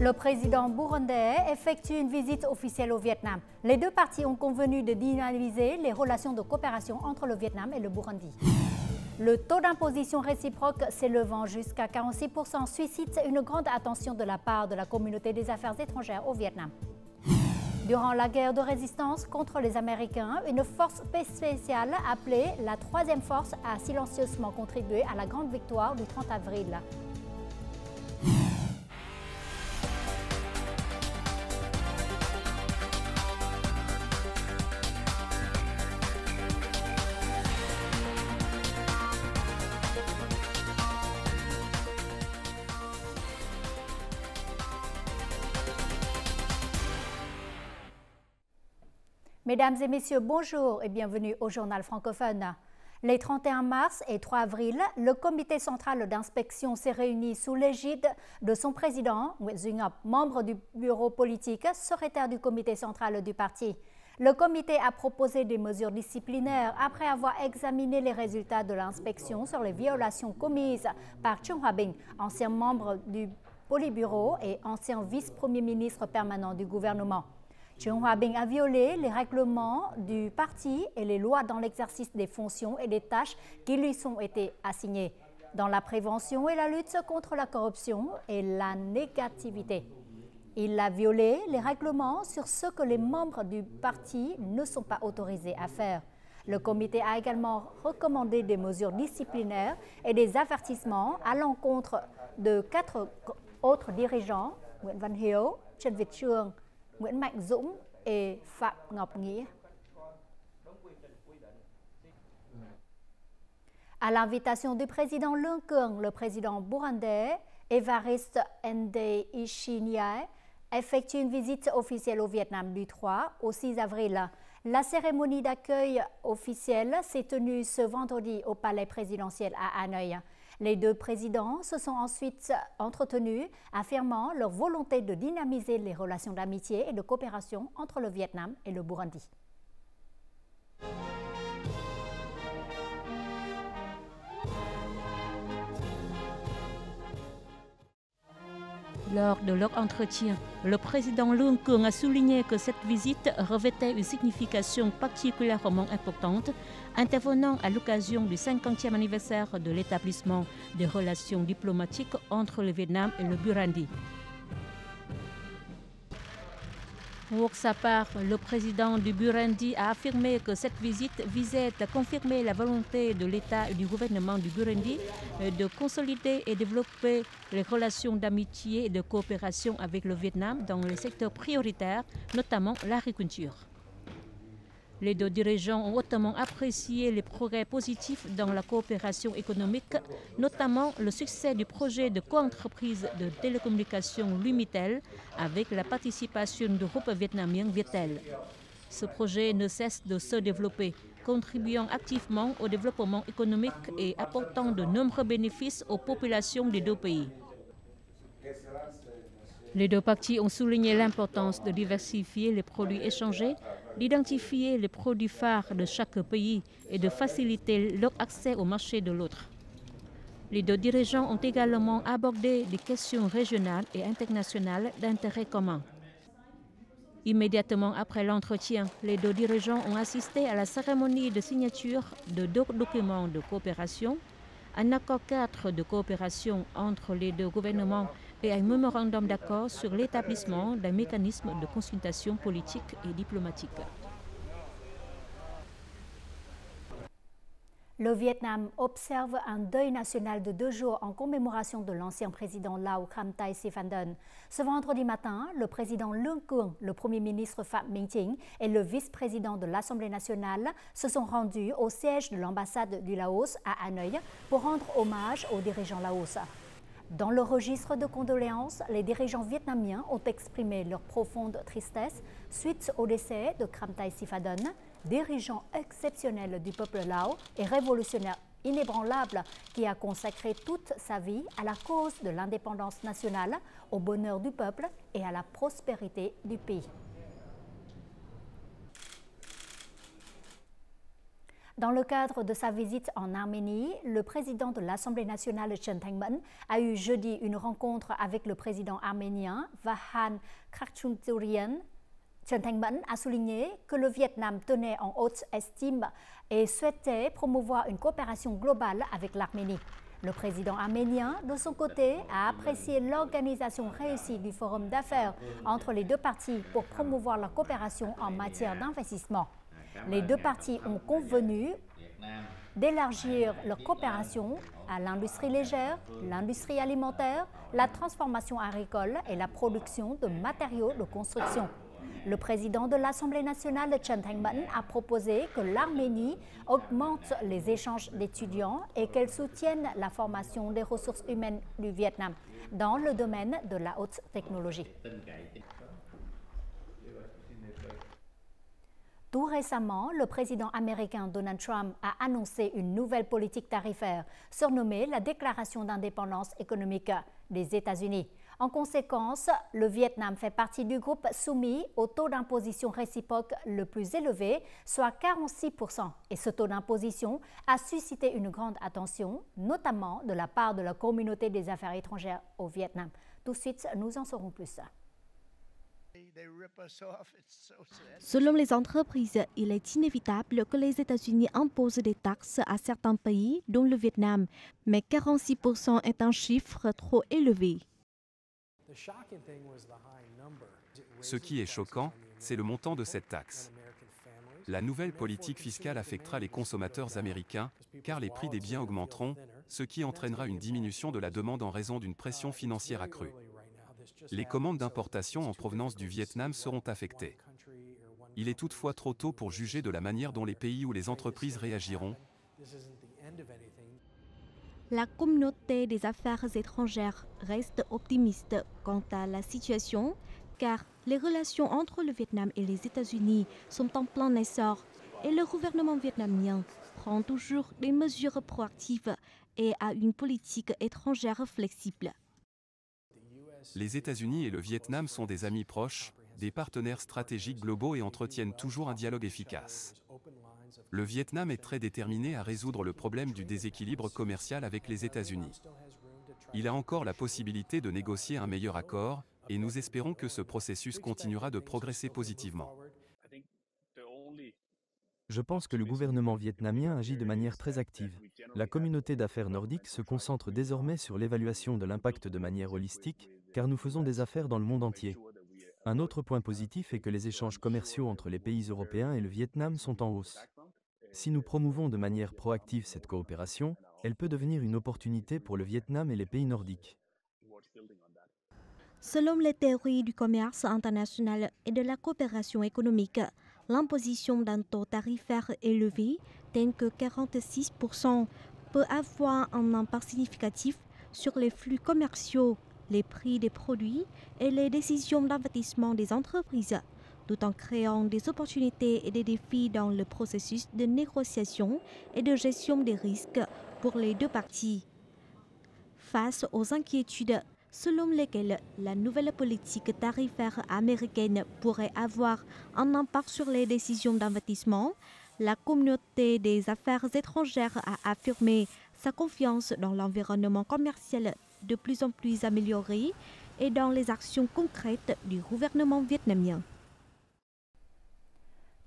Le président burundais effectue une visite officielle au Vietnam. Les deux parties ont convenu de dynamiser les relations de coopération entre le Vietnam et le Burundi. Le taux d'imposition réciproque s'élevant jusqu'à 46% suscite une grande attention de la part de la communauté des affaires étrangères au Vietnam. Durant la guerre de résistance contre les Américains, une force spéciale appelée la Troisième Force a silencieusement contribué à la grande victoire du 30 avril. Mesdames et messieurs, bonjour et bienvenue au journal francophone. Les 31 mars et 3 avril, le comité central d'inspection s'est réuni sous l'égide de son président, Nguyễn Duy Ngọc, membre du bureau politique, secrétaire du comité central du parti. Le comité a proposé des mesures disciplinaires après avoir examiné les résultats de l'inspection sur les violations commises par Trương Hòa Bình, ancien membre du Politburo et ancien vice-premier ministre permanent du gouvernement. Trương Hòa Bình a violé les règlements du parti et les lois dans l'exercice des fonctions et des tâches qui lui sont été assignées, dans la prévention et la lutte contre la corruption et la négativité. Il a violé les règlements sur ce que les membres du parti ne sont pas autorisés à faire. Le comité a également recommandé des mesures disciplinaires et des avertissements à l'encontre de 4 autres dirigeants, Nguyễn Văn Hiếu, Trần Việt Trường, Nguyễn Mạnh Dũng et Phạm Ngọc Nghĩa. À l'invitation du président Lương Cường, le président burundais Evariste Ndayishimiye effectue une visite officielle au Vietnam du 3 au 6 avril. La cérémonie d'accueil officielle s'est tenue ce vendredi au palais présidentiel à Hanoï. Les deux présidents se sont ensuite entretenus, affirmant leur volonté de dynamiser les relations d'amitié et de coopération entre le Vietnam et le Burundi. Lors de leur entretien, le président Lương Cường a souligné que cette visite revêtait une signification particulièrement importante, intervenant à l'occasion du 50e anniversaire de l'établissement des relations diplomatiques entre le Vietnam et le Burundi. Pour sa part, le président du Burundi a affirmé que cette visite visait à confirmer la volonté de l'État et du gouvernement du Burundi de consolider et développer les relations d'amitié et de coopération avec le Vietnam dans les secteurs prioritaires, notamment l'agriculture. Les deux dirigeants ont hautement apprécié les progrès positifs dans la coopération économique, notamment le succès du projet de co-entreprise de télécommunications Lumitel avec la participation du groupe vietnamien Viettel. Ce projet ne cesse de se développer, contribuant activement au développement économique et apportant de nombreux bénéfices aux populations des deux pays. Les deux parties ont souligné l'importance de diversifier les produits échangés, d'identifier les produits phares de chaque pays et de faciliter leur accès au marché de l'autre. Les deux dirigeants ont également abordé des questions régionales et internationales d'intérêt commun. Immédiatement après l'entretien, les deux dirigeants ont assisté à la cérémonie de signature de 2 documents de coopération, un accord 4 de coopération entre les deux gouvernements et un mémorandum d'accord sur l'établissement d'un mécanisme de consultation politique et diplomatique. Le Vietnam observe un deuil national de 2 jours en commémoration de l'ancien président Lao Kham Thai Siphandon. Ce vendredi matin, le président Lương Cường, le premier ministre Phạm Minh Chính et le vice-président de l'Assemblée nationale se sont rendus au siège de l'ambassade du Laos à Hanoï pour rendre hommage aux dirigeants laos. Dans le registre de condoléances, les dirigeants vietnamiens ont exprimé leur profonde tristesse suite au décès de Kham Thai Siphandon, dirigeant exceptionnel du peuple lao et révolutionnaire inébranlable qui a consacré toute sa vie à la cause de l'indépendance nationale, au bonheur du peuple et à la prospérité du pays. Dans le cadre de sa visite en Arménie, le président de l'Assemblée nationale, Chen Tengman, a eu jeudi une rencontre avec le président arménien Vahan Kharchuntsurian. Chen Tengman a souligné que le Vietnam tenait en haute estime et souhaitait promouvoir une coopération globale avec l'Arménie. Le président arménien, de son côté, a apprécié l'organisation réussie du forum d'affaires entre les deux parties pour promouvoir la coopération en matière d'investissement. Les deux parties ont convenu d'élargir leur coopération à l'industrie légère, l'industrie alimentaire, la transformation agricole et la production de matériaux de construction. Le président de l'Assemblée nationale, Chen Tengman, a proposé que l'Arménie augmente les échanges d'étudiants et qu'elle soutienne la formation des ressources humaines du Vietnam dans le domaine de la haute technologie. Tout récemment, le président américain Donald Trump a annoncé une nouvelle politique tarifaire, surnommée la Déclaration d'indépendance économique des États-Unis. En conséquence, le Vietnam fait partie du groupe soumis au taux d'imposition réciproque le plus élevé, soit 46%. Et ce taux d'imposition a suscité une grande attention, notamment de la part de la communauté des affaires étrangères au Vietnam. Tout de suite, nous en saurons plus. Selon les entreprises, il est inévitable que les États-Unis imposent des taxes à certains pays, dont le Vietnam, mais 46% est un chiffre trop élevé. Ce qui est choquant, c'est le montant de cette taxe. La nouvelle politique fiscale affectera les consommateurs américains, car les prix des biens augmenteront, ce qui entraînera une diminution de la demande en raison d'une pression financière accrue. Les commandes d'importation en provenance du Vietnam seront affectées. Il est toutefois trop tôt pour juger de la manière dont les pays ou les entreprises réagiront. La communauté des affaires étrangères reste optimiste quant à la situation, car les relations entre le Vietnam et les États-Unis sont en plein essor et le gouvernement vietnamien prend toujours des mesures proactives et a une politique étrangère flexible. Les États-Unis et le Vietnam sont des amis proches, des partenaires stratégiques globaux et entretiennent toujours un dialogue efficace. Le Vietnam est très déterminé à résoudre le problème du déséquilibre commercial avec les États-Unis. Il a encore la possibilité de négocier un meilleur accord, et nous espérons que ce processus continuera de progresser positivement. Je pense que le gouvernement vietnamien agit de manière très active. La communauté d'affaires nordique se concentre désormais sur l'évaluation de l'impact de manière holistique, car nous faisons des affaires dans le monde entier. Un autre point positif est que les échanges commerciaux entre les pays européens et le Vietnam sont en hausse. Si nous promouvons de manière proactive cette coopération, elle peut devenir une opportunité pour le Vietnam et les pays nordiques. Selon les théories du commerce international et de la coopération économique, l'imposition d'un taux tarifaire élevé, tel que 46%, peut avoir un impact significatif sur les flux commerciaux, les prix des produits et les décisions d'investissement des entreprises, tout en créant des opportunités et des défis dans le processus de négociation et de gestion des risques pour les deux parties. Face aux inquiétudes selon lesquelles la nouvelle politique tarifaire américaine pourrait avoir un impact sur les décisions d'investissement, la communauté des affaires étrangères a affirmé sa confiance dans l'environnement commercial de plus en plus amélioré et dans les actions concrètes du gouvernement vietnamien.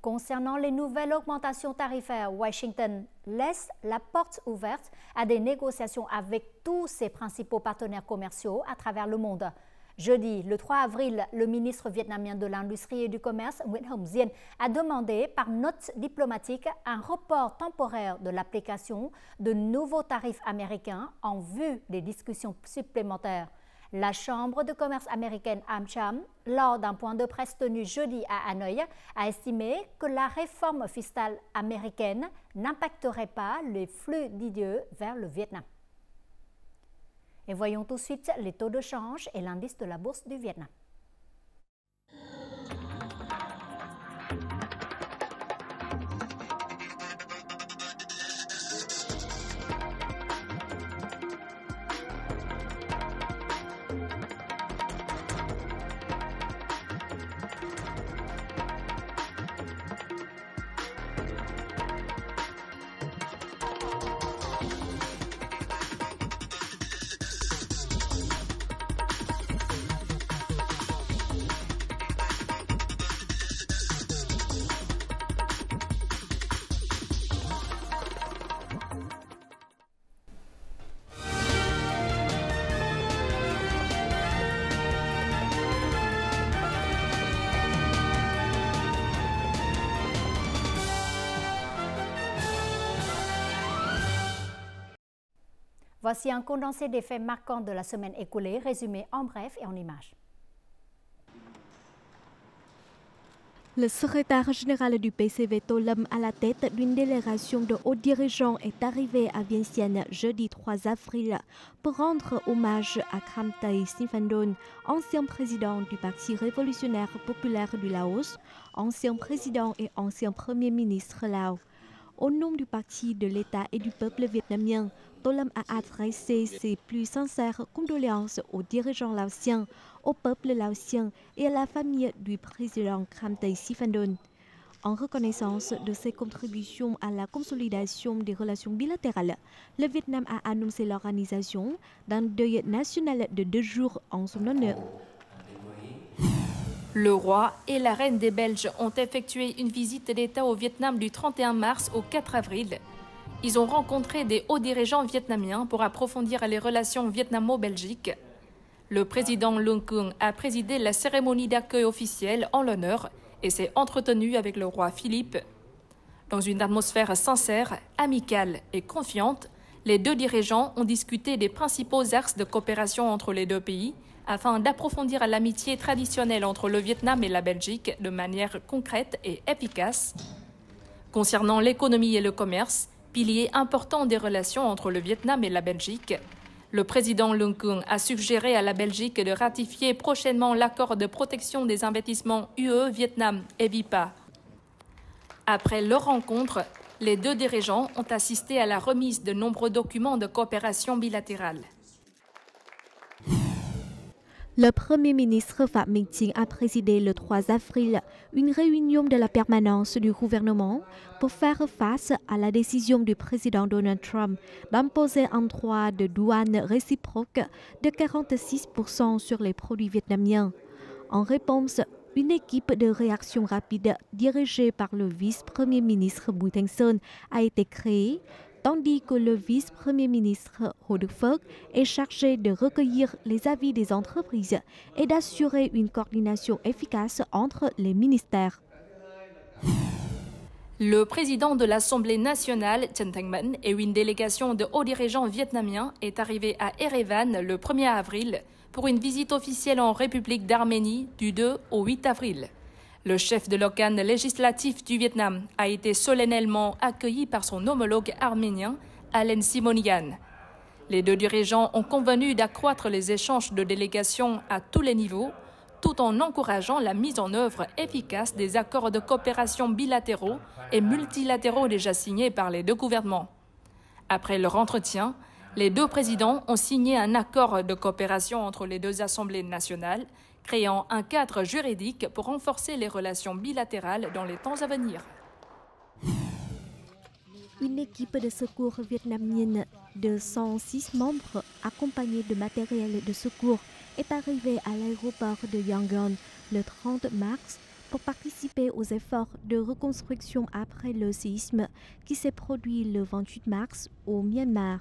Concernant les nouvelles augmentations tarifaires, Washington laisse la porte ouverte à des négociations avec tous ses principaux partenaires commerciaux à travers le monde. Jeudi, le 3 avril, le ministre vietnamien de l'Industrie et du Commerce, Nguyễn Hồng Diên, a demandé par note diplomatique un report temporaire de l'application de nouveaux tarifs américains en vue des discussions supplémentaires. La Chambre de commerce américaine AmCham, lors d'un point de presse tenu jeudi à Hanoï, a estimé que la réforme fiscale américaine n'impacterait pas les flux d'idées vers le Vietnam. Et voyons tout de suite les taux de change et l'indice de la bourse du Vietnam. Voici un condensé des faits marquants de la semaine écoulée, résumé en bref et en images. Le secrétaire général du PCV Tolam à la tête d'une délégation de hauts dirigeants est arrivé à Vientiane jeudi 3 avril pour rendre hommage à Khamtai Siphandone, ancien président du Parti révolutionnaire populaire du Laos, ancien président et ancien premier ministre Lao. Au nom du parti, de l'État et du peuple vietnamien, Tolam a adressé ses plus sincères condoléances aux dirigeants laotiens, au peuple laotien et à la famille du président Khamtai Siphandone. En reconnaissance de ses contributions à la consolidation des relations bilatérales, le Vietnam a annoncé l'organisation d'un deuil national de 2 jours en son honneur. Le roi et la reine des Belges ont effectué une visite d'État au Vietnam du 31 mars au 4 avril. Ils ont rencontré des hauts dirigeants vietnamiens pour approfondir les relations vietnamo-belgiques. Le président Luong Kuong a présidé la cérémonie d'accueil officielle en l'honneur et s'est entretenu avec le roi Philippe. Dans une atmosphère sincère, amicale et confiante, les 2 dirigeants ont discuté des principaux axes de coopération entre les 2 pays afin d'approfondir l'amitié traditionnelle entre le Vietnam et la Belgique de manière concrète et efficace. Concernant l'économie et le commerce, pilier important des relations entre le Vietnam et la Belgique, le président Luong Kuong a suggéré à la Belgique de ratifier prochainement l'accord de protection des investissements UE-Vietnam, EVIPA. Après leur rencontre, les 2 dirigeants ont assisté à la remise de nombreux documents de coopération bilatérale. Le Premier ministre Phạm Minh Chính a présidé le 3 avril une réunion de la permanence du gouvernement pour faire face à la décision du président Donald Trump d'imposer un droit de douane réciproque de 46% sur les produits vietnamiens. En réponse, une équipe de réaction rapide dirigée par le vice-premier ministre Bùi Thanh Sơn a été créée, tandis que le vice-premier ministre Hồ Đức Phước est chargé de recueillir les avis des entreprises et d'assurer une coordination efficace entre les ministères. Le président de l'Assemblée nationale, Trần Thanh Mẫn, et une délégation de hauts dirigeants vietnamiens est arrivé à Erevan le 1er avril pour une visite officielle en République d'Arménie du 2 au 8 avril. Le chef de l'organe législatif du Vietnam a été solennellement accueilli par son homologue arménien, Alen Simonian. Les 2 dirigeants ont convenu d'accroître les échanges de délégations à tous les niveaux, tout en encourageant la mise en œuvre efficace des accords de coopération bilatéraux et multilatéraux déjà signés par les 2 gouvernements. Après leur entretien, les 2 présidents ont signé un accord de coopération entre les 2 assemblées nationales, créant un cadre juridique pour renforcer les relations bilatérales dans les temps à venir. Une équipe de secours vietnamienne de 106 membres, accompagnée de matériel de secours, est arrivée à l'aéroport de Yangon le 30 mars pour participer aux efforts de reconstruction après le séisme qui s'est produit le 28 mars au Myanmar.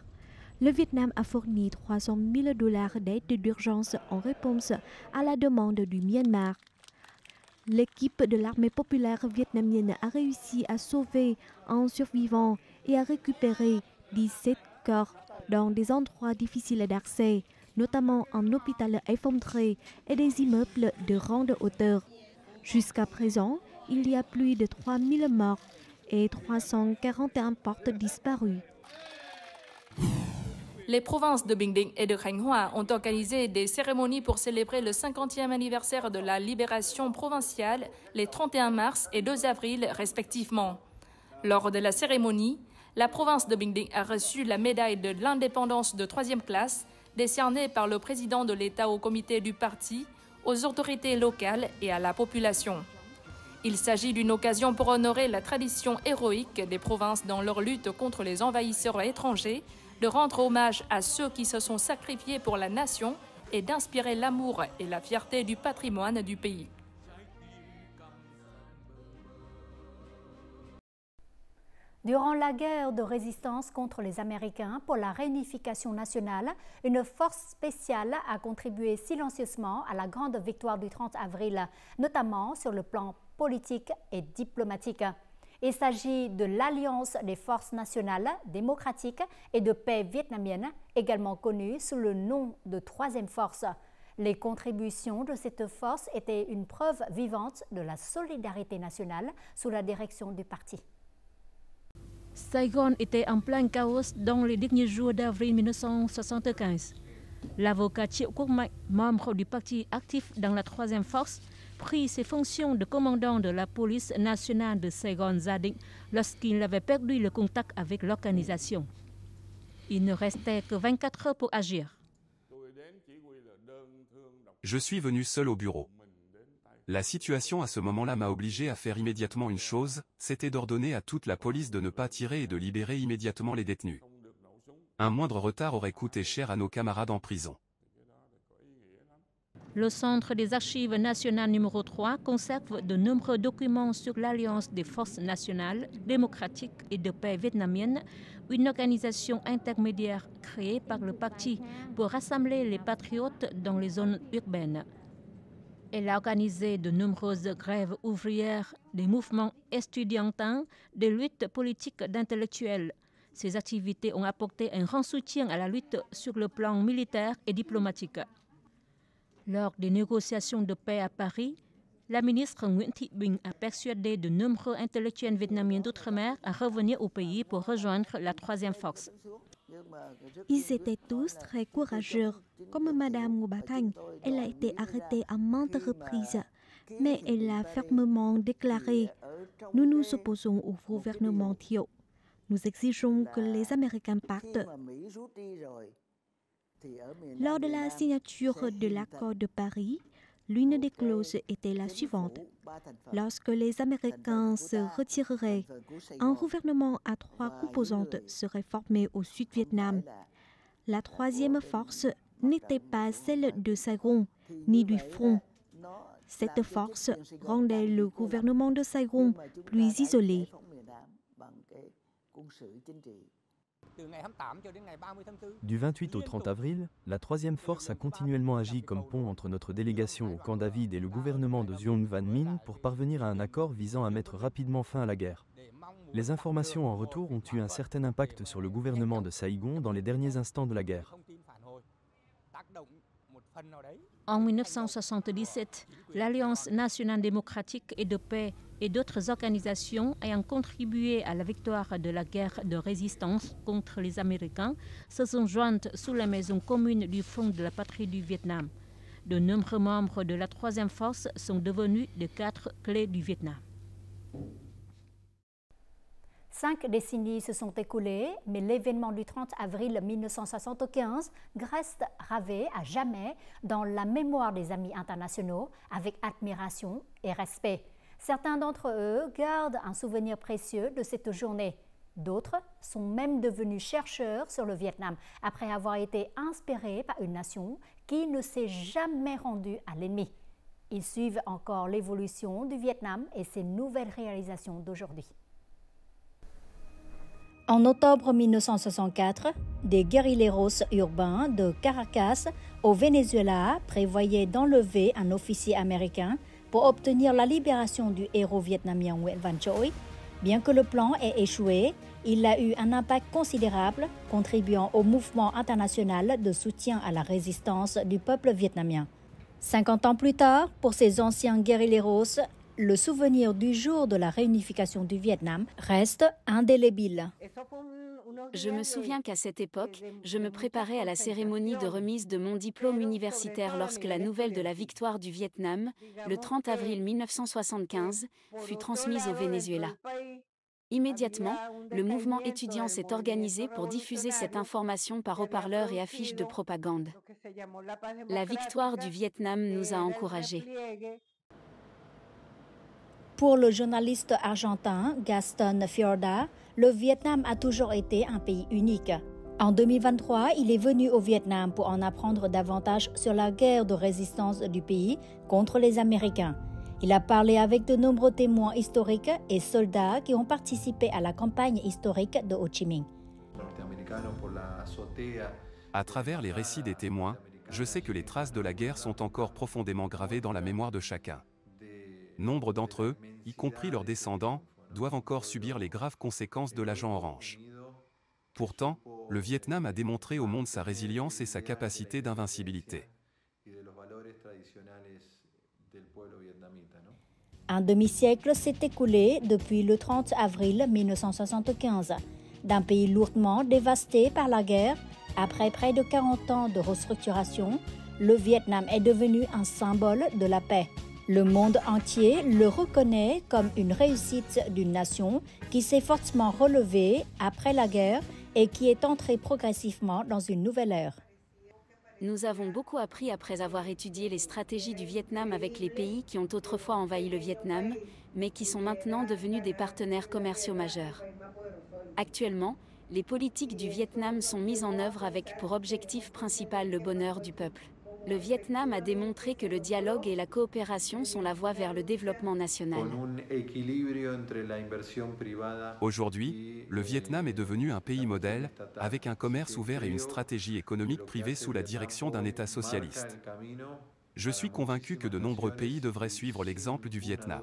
Le Vietnam a fourni 300 000 $ d'aide d'urgence en réponse à la demande du Myanmar. L'équipe de l'armée populaire vietnamienne a réussi à sauver un survivant et à récupérer 17 corps dans des endroits difficiles d'accès, notamment un hôpital effondré et des immeubles de grande hauteur. Jusqu'à présent, il y a plus de 3000 morts et 341 portes disparues. Les provinces de Bình Định et de Khánh Hòa ont organisé des cérémonies pour célébrer le 50e anniversaire de la libération provinciale les 31 mars et 2 avril respectivement. Lors de la cérémonie, la province de Bình Định a reçu la médaille de l'indépendance de 3e classe décernée par le président de l'État au comité du parti, aux autorités locales et à la population. Il s'agit d'une occasion pour honorer la tradition héroïque des provinces dans leur lutte contre les envahisseurs étrangers, de rendre hommage à ceux qui se sont sacrifiés pour la nation et d'inspirer l'amour et la fierté du patrimoine du pays. Durant la guerre de résistance contre les Américains pour la réunification nationale, une force spéciale a contribué silencieusement à la grande victoire du 30 avril, notamment sur le plan politique et diplomatique. Il s'agit de l'Alliance des forces nationales démocratiques et de paix vietnamiennes, également connue sous le nom de Troisième Force. Les contributions de cette force étaient une preuve vivante de la solidarité nationale sous la direction du parti. Saigon était en plein chaos dans les derniers jours d'avril 1975. L'avocat Triệu Quốc Mạnh, membre du parti actif dans la Troisième Force, prit ses fonctions de commandant de la police nationale de Saigon Gia Định lorsqu'il avait perdu le contact avec l'organisation. Il ne restait que 24 heures pour agir. Je suis venu seul au bureau. La situation à ce moment-là m'a obligé à faire immédiatement une chose, c'était d'ordonner à toute la police de ne pas tirer et de libérer immédiatement les détenus. Un moindre retard aurait coûté cher à nos camarades en prison. Le Centre des archives nationales numéro 3 conserve de nombreux documents sur l'Alliance des forces nationales, démocratiques et de paix vietnamienne, une organisation intermédiaire créée par le parti pour rassembler les patriotes dans les zones urbaines. Elle a organisé de nombreuses grèves ouvrières, des mouvements estudiantins, des luttes politiques d'intellectuels. Ces activités ont apporté un grand soutien à la lutte sur le plan militaire et diplomatique. Lors des négociations de paix à Paris, la ministre Nguyễn Thị Bình a persuadé de nombreux intellectuels vietnamiens d'outre-mer à revenir au pays pour rejoindre la Troisième Force. Ils étaient tous très courageux. Comme Madame Ngo Ba Thanh, elle a été arrêtée à maintes reprises. Mais elle a fermement déclaré « Nous nous opposons au gouvernement Thiệu. Nous exigeons que les Américains partent. » Lors de la signature de l'accord de Paris, l'une des clauses était la suivante. Lorsque les Américains se retireraient, un gouvernement à 3 composantes serait formé au Sud-Vietnam. La Troisième Force n'était pas celle de Saigon, ni du front. Cette force rendait le gouvernement de Saigon plus isolé. Du 28 au 30 avril, la Troisième Force a continuellement agi comme pont entre notre délégation au Camp David et le gouvernement de Nguyen Van Minh pour parvenir à un accord visant à mettre rapidement fin à la guerre. Les informations en retour ont eu un certain impact sur le gouvernement de Saigon dans les derniers instants de la guerre. En 1977, l'Alliance nationale démocratique et de paix et d'autres organisations ayant contribué à la victoire de la guerre de résistance contre les Américains se sont jointes sous la maison commune du Front de la patrie du Vietnam. De nombreux membres de la Troisième Force sont devenus des 4 clés du Vietnam. 5 décennies se sont écoulées, mais l'événement du 30 avril 1975 reste gravé à jamais dans la mémoire des amis internationaux avec admiration et respect. Certains d'entre eux gardent un souvenir précieux de cette journée. D'autres sont même devenus chercheurs sur le Vietnam après avoir été inspirés par une nation qui ne s'est jamais rendue à l'ennemi. Ils suivent encore l'évolution du Vietnam et ses nouvelles réalisations d'aujourd'hui. En octobre 1964, des guérilleros urbains de Caracas au Venezuela prévoyaient d'enlever un officier américain pour obtenir la libération du héros vietnamien Nguyen Van Choi. Bien que le plan ait échoué, il a eu un impact considérable, contribuant au mouvement international de soutien à la résistance du peuple vietnamien. 50 ans plus tard, pour ces anciens guérilleros, le souvenir du jour de la réunification du Vietnam reste indélébile. Je me souviens qu'à cette époque, je me préparais à la cérémonie de remise de mon diplôme universitaire lorsque la nouvelle de la victoire du Vietnam, le 30 avril 1975, fut transmise au Venezuela. Immédiatement, le mouvement étudiant s'est organisé pour diffuser cette information par haut-parleurs et affiches de propagande. La victoire du Vietnam nous a encouragés. Pour le journaliste argentin Gaston Fiorda, le Vietnam a toujours été un pays unique. En 2023, il est venu au Vietnam pour en apprendre davantage sur la guerre de résistance du pays contre les Américains. Il a parlé avec de nombreux témoins historiques et soldats qui ont participé à la campagne historique de Ho Chi Minh. À travers les récits des témoins, je sais que les traces de la guerre sont encore profondément gravées dans la mémoire de chacun. Nombre d'entre eux, y compris leurs descendants, doivent encore subir les graves conséquences de l'agent orange. Pourtant, le Vietnam a démontré au monde sa résilience et sa capacité d'invincibilité. Un demi-siècle s'est écoulé depuis le 30 avril 1975. D'un pays lourdement dévasté par la guerre, après près de 40 ans de restructuration, le Vietnam est devenu un symbole de la paix. Le monde entier le reconnaît comme une réussite d'une nation qui s'est fortement relevée après la guerre et qui est entrée progressivement dans une nouvelle ère. Nous avons beaucoup appris après avoir étudié les stratégies du Vietnam avec les pays qui ont autrefois envahi le Vietnam, mais qui sont maintenant devenus des partenaires commerciaux majeurs. Actuellement, les politiques du Vietnam sont mises en œuvre avec pour objectif principal le bonheur du peuple. Le Vietnam a démontré que le dialogue et la coopération sont la voie vers le développement national. Aujourd'hui, le Vietnam est devenu un pays modèle, avec un commerce ouvert et une stratégie économique privée sous la direction d'un État socialiste. Je suis convaincu que de nombreux pays devraient suivre l'exemple du Vietnam.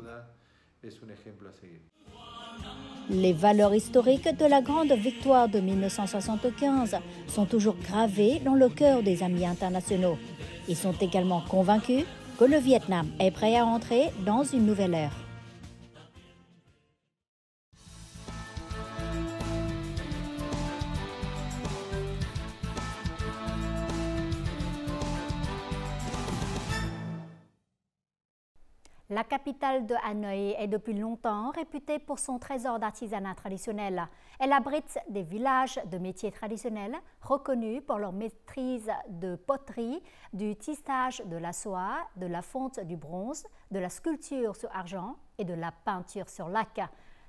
Les valeurs historiques de la grande victoire de 1975 sont toujours gravées dans le cœur des amis internationaux. Ils sont également convaincus que le Vietnam est prêt à entrer dans une nouvelle ère. La capitale de Hanoï est depuis longtemps réputée pour son trésor d'artisanat traditionnel. Elle abrite des villages de métiers traditionnels reconnus pour leur maîtrise de poterie, du tissage de la soie, de la fonte du bronze, de la sculpture sur argent et de la peinture sur lac.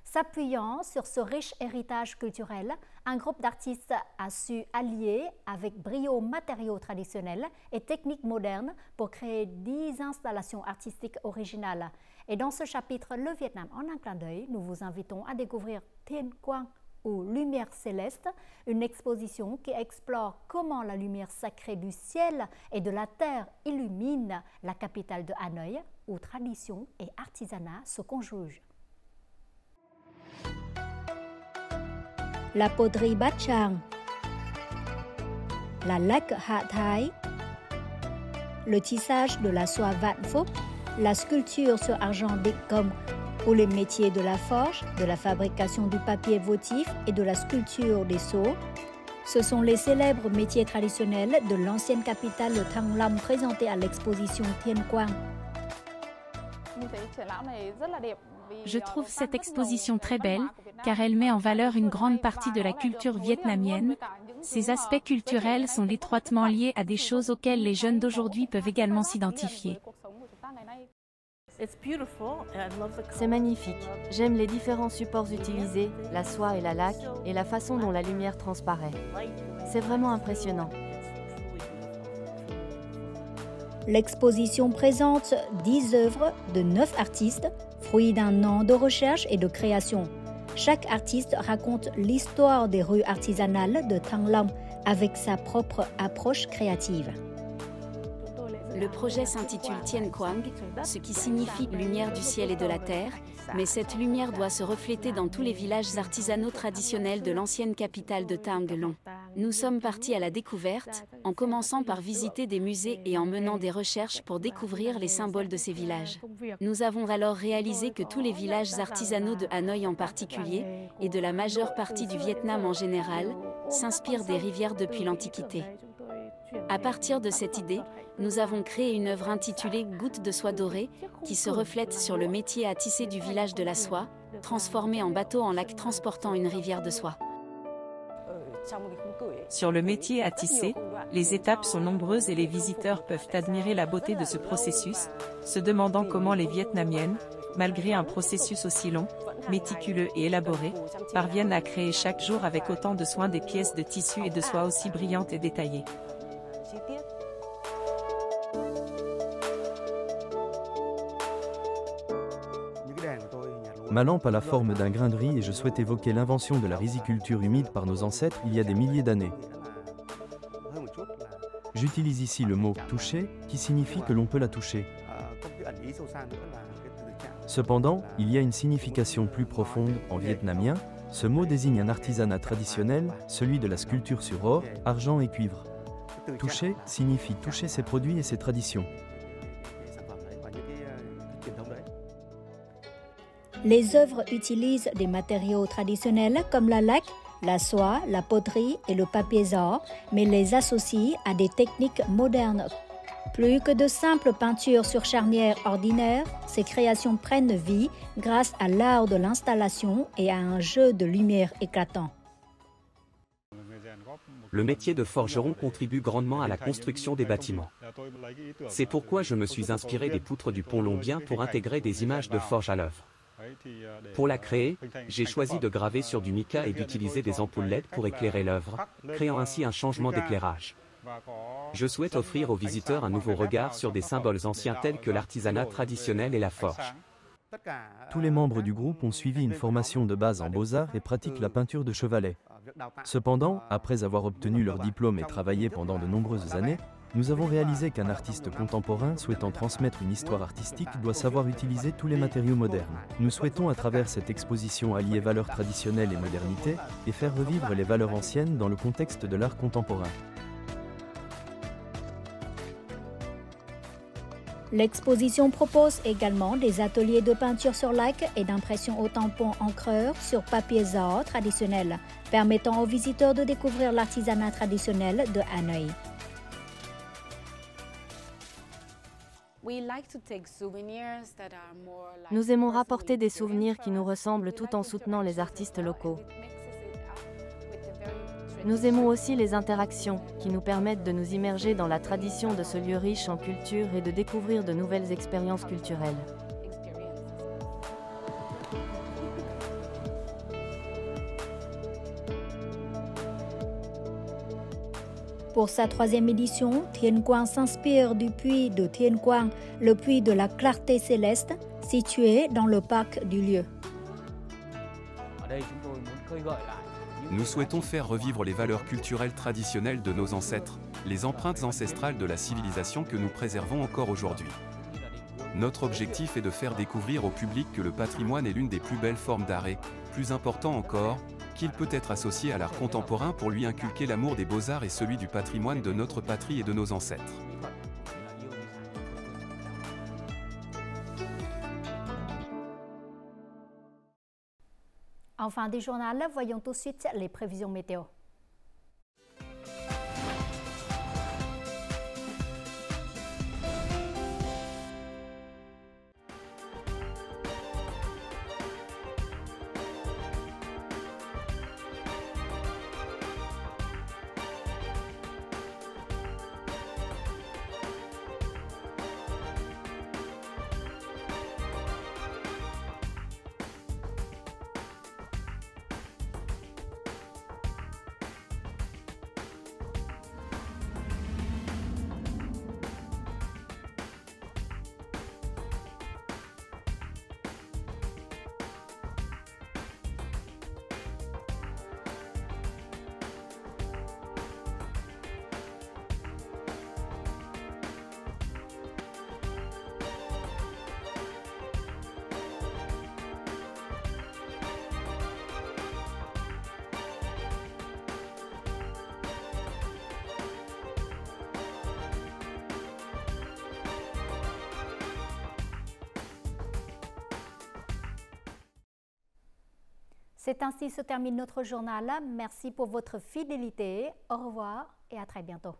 S'appuyant sur ce riche héritage culturel, un groupe d'artistes a su allier avec brio matériaux traditionnels et techniques modernes pour créer 10 installations artistiques originales. Et dans ce chapitre, le Vietnam en un clin d'œil, nous vous invitons à découvrir Thiên Quang ou Lumière céleste, une exposition qui explore comment la lumière sacrée du ciel et de la terre illumine la capitale de Hanoï, où tradition et artisanat se conjuguent. La poterie Bát Tràng, la laque Hạ Thái, le tissage de la soie Vạn Phúc, la sculpture sur argent Địch Công ou les métiers de la forge, de la fabrication du papier votif et de la sculpture des sceaux. Ce sont les célèbres métiers traditionnels de l'ancienne capitale de Thăng Long présentés à l'exposition Thiên Quang. Je trouve cette exposition très belle, car elle met en valeur une grande partie de la culture vietnamienne. Ces aspects culturels sont étroitement liés à des choses auxquelles les jeunes d'aujourd'hui peuvent également s'identifier. C'est magnifique. J'aime les différents supports utilisés, la soie et la laque, et la façon dont la lumière transparaît. C'est vraiment impressionnant. L'exposition présente 10 œuvres de 9 artistes, fruits d'un an de recherche et de création. Chaque artiste raconte l'histoire des rues artisanales de Thăng Long avec sa propre approche créative. Le projet s'intitule Thiên Quang, ce qui signifie « lumière du ciel et de la terre », mais cette lumière doit se refléter dans tous les villages artisanaux traditionnels de l'ancienne capitale de Thăng Long. Nous sommes partis à la découverte, en commençant par visiter des musées et en menant des recherches pour découvrir les symboles de ces villages. Nous avons alors réalisé que tous les villages artisanaux de Hanoï en particulier, et de la majeure partie du Vietnam en général, s'inspirent des rivières depuis l'Antiquité. À partir de cette idée, nous avons créé une œuvre intitulée « Gouttes de soie dorée » qui se reflète sur le métier à tisser du village de la soie, transformé en bateau en lac transportant une rivière de soie. Sur le métier à tisser, les étapes sont nombreuses et les visiteurs peuvent admirer la beauté de ce processus, se demandant comment les Vietnamiennes, malgré un processus aussi long, méticuleux et élaboré, parviennent à créer chaque jour avec autant de soin des pièces de tissu et de soie aussi brillantes et détaillées. Ma lampe a la forme d'un grain de riz et je souhaite évoquer l'invention de la riziculture humide par nos ancêtres il y a des milliers d'années. J'utilise ici le mot « toucher » qui signifie que l'on peut la toucher. Cependant, il y a une signification plus profonde en vietnamien. Ce mot désigne un artisanat traditionnel, celui de la sculpture sur or, argent et cuivre. Toucher signifie toucher ses produits et ses traditions. Les œuvres utilisent des matériaux traditionnels comme la laque, la soie, la poterie et le papier zor, mais les associe à des techniques modernes. Plus que de simples peintures sur charnière ordinaires, ces créations prennent vie grâce à l'art de l'installation et à un jeu de lumière éclatant. Le métier de forgeron contribue grandement à la construction des bâtiments. C'est pourquoi je me suis inspiré des poutres du pont Longyen pour intégrer des images de forge à l'œuvre. Pour la créer, j'ai choisi de graver sur du mica et d'utiliser des ampoules LED pour éclairer l'œuvre, créant ainsi un changement d'éclairage. Je souhaite offrir aux visiteurs un nouveau regard sur des symboles anciens tels que l'artisanat traditionnel et la forge. Tous les membres du groupe ont suivi une formation de base en beaux-arts et pratiquent la peinture de chevalet. Cependant, après avoir obtenu leur diplôme et travaillé pendant de nombreuses années, nous avons réalisé qu'un artiste contemporain souhaitant transmettre une histoire artistique doit savoir utiliser tous les matériaux modernes. Nous souhaitons à travers cette exposition allier valeurs traditionnelles et modernité et faire revivre les valeurs anciennes dans le contexte de l'art contemporain. L'exposition propose également des ateliers de peinture sur laque et d'impression au tampon encreur sur papier zor traditionnel, permettant aux visiteurs de découvrir l'artisanat traditionnel de Hanoï. Nous aimons rapporter des souvenirs qui nous ressemblent tout en soutenant les artistes locaux. Nous aimons aussi les interactions, qui nous permettent de nous immerger dans la tradition de ce lieu riche en culture et de découvrir de nouvelles expériences culturelles. Pour sa 3e édition, Thiên Quang s'inspire du puits de Thiên Quang, le puits de la clarté céleste, situé dans le parc du lieu. Nous souhaitons faire revivre les valeurs culturelles traditionnelles de nos ancêtres, les empreintes ancestrales de la civilisation que nous préservons encore aujourd'hui. Notre objectif est de faire découvrir au public que le patrimoine est l'une des plus belles formes d'art et, plus important encore, qu'il peut être associé à l'art contemporain pour lui inculquer l'amour des beaux-arts et celui du patrimoine de notre patrie et de nos ancêtres. En fin du journal, voyons tout de suite les prévisions météo. C'est ainsi se termine notre journal. Merci pour votre fidélité. Au revoir et à très bientôt.